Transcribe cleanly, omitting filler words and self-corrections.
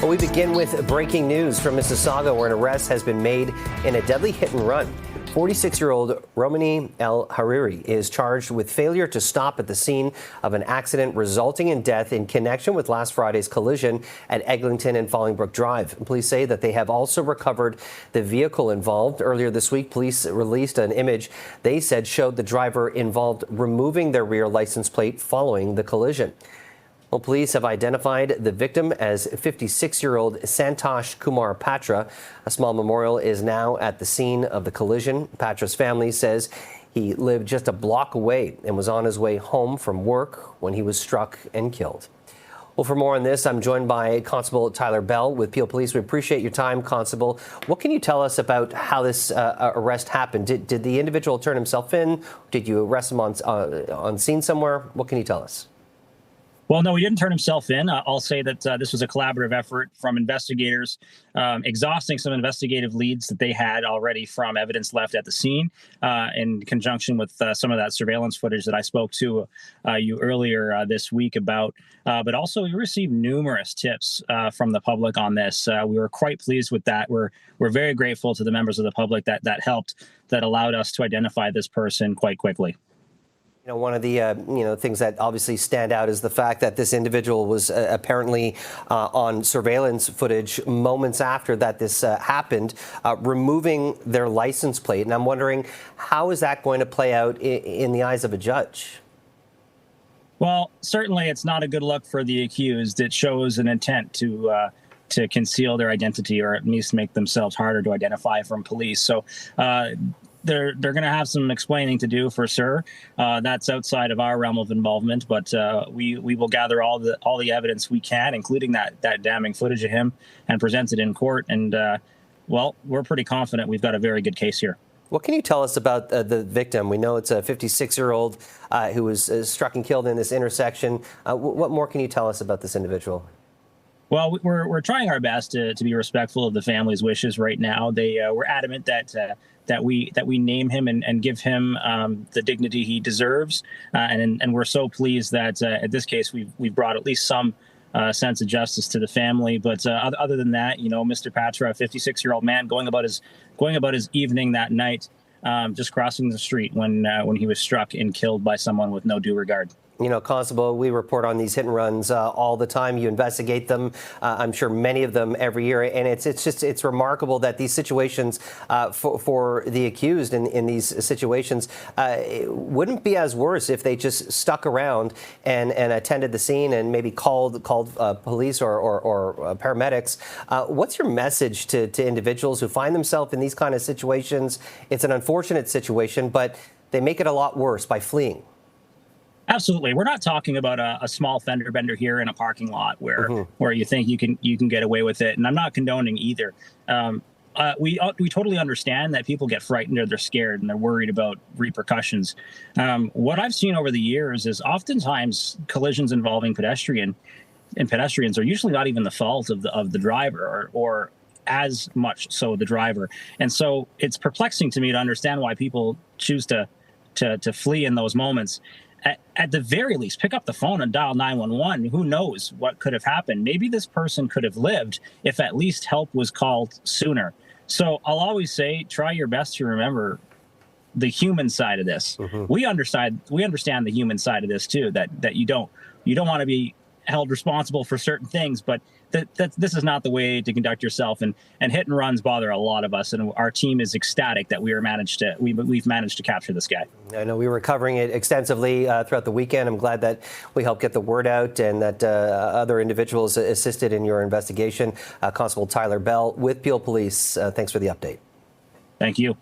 Well, we begin with breaking news from Mississauga, where an arrest has been made in a deadly hit and run. 46-year-old Romany Elhariry is charged with failure to stop at the scene of an accident resulting in death in connection with last Friday's collision at Eglinton and Fallingbrook Drive. Police say that they have also recovered the vehicle involved. Earlier this week, police released an image they said showed the driver involved removing their rear license plate following the collision. Well, police have identified the victim as 56-year-old Santosh Kumar Patra. A small memorial is now at the scene of the collision. Patra's family says he lived just a block away and was on his way home from work when he was struck and killed. Well, for more on this, I'm joined by Constable Tyler Bell with Peel Police. We appreciate your time, Constable. What can you tell us about how this arrest happened? Did the individual turn himself in? Did you arrest him on scene somewhere? What can you tell us? Well, no, he didn't turn himself in. I'll say that this was a collaborative effort from investigators, exhausting some investigative leads that they had already from evidence left at the scene, in conjunction with some of that surveillance footage that I spoke to you earlier this week about. But also, we received numerous tips from the public on this. We were quite pleased with that. We're very grateful to the members of the public that helped, that allowed us to identify this person quite quickly. You know, one of the things that obviously stand out is the fact that this individual was apparently on surveillance footage moments after that this happened, removing their license plate. And I'm wondering, how is that going to play out in the eyes of a judge? Well, certainly it's not a good look for the accused. It shows an intent to conceal their identity, or at least make themselves harder to identify from police. So they're going to have some explaining to do, for sure. That's outside of our realm of involvement, but we will gather all the evidence we can, including that damning footage of him, and present it in court. And well, we're pretty confident we've got a very good case here. What can you tell us about the victim? We know it's a 56-year-old who was struck and killed in this intersection. What more can you tell us about this individual? Well, we're trying our best to be respectful of the family's wishes right now. They were adamant that we name him and give him the dignity he deserves, and we're so pleased that in this case we've brought at least some sense of justice to the family. But other than that, you know, Mr. Patra, a 56-year-old man, going about his evening that night, just crossing the street when he was struck and killed by someone with no due regard. You know, Constable, we report on these hit and runs all the time. You investigate them, I'm sure many of them every year. And it's remarkable that these situations for the accused in these situations wouldn't be as worse if they just stuck around and attended the scene and maybe called police or paramedics. What's your message to individuals who find themselves in these kind of situations? It's an unfortunate situation, but they make it a lot worse by fleeing. Absolutely. We're not talking about a small fender bender here in a parking lot where you think you can get away with it. And I'm not condoning either. We totally understand that people get frightened, or they're scared, and they're worried about repercussions. What I've seen over the years is oftentimes collisions involving pedestrians are usually not even the fault of the driver, or as much so the driver. And so it's perplexing to me to understand why people choose to flee in those moments. At the very least, pick up the phone and dial 911. Who knows what could have happened? Maybe this person could have lived if at least help was called sooner. So I'll always say, try your best to remember the human side of this. We understand the human side of this too, that you don't want to be held responsible for certain things, but this is not the way to conduct yourself. And hit and runs bother a lot of us, and our team is ecstatic that we've managed to capture this guy. I know we were covering it extensively throughout the weekend. I'm glad that we helped get the word out, and that other individuals assisted in your investigation. Constable Tyler Bell with Peel Police, thanks for the update. Thank you.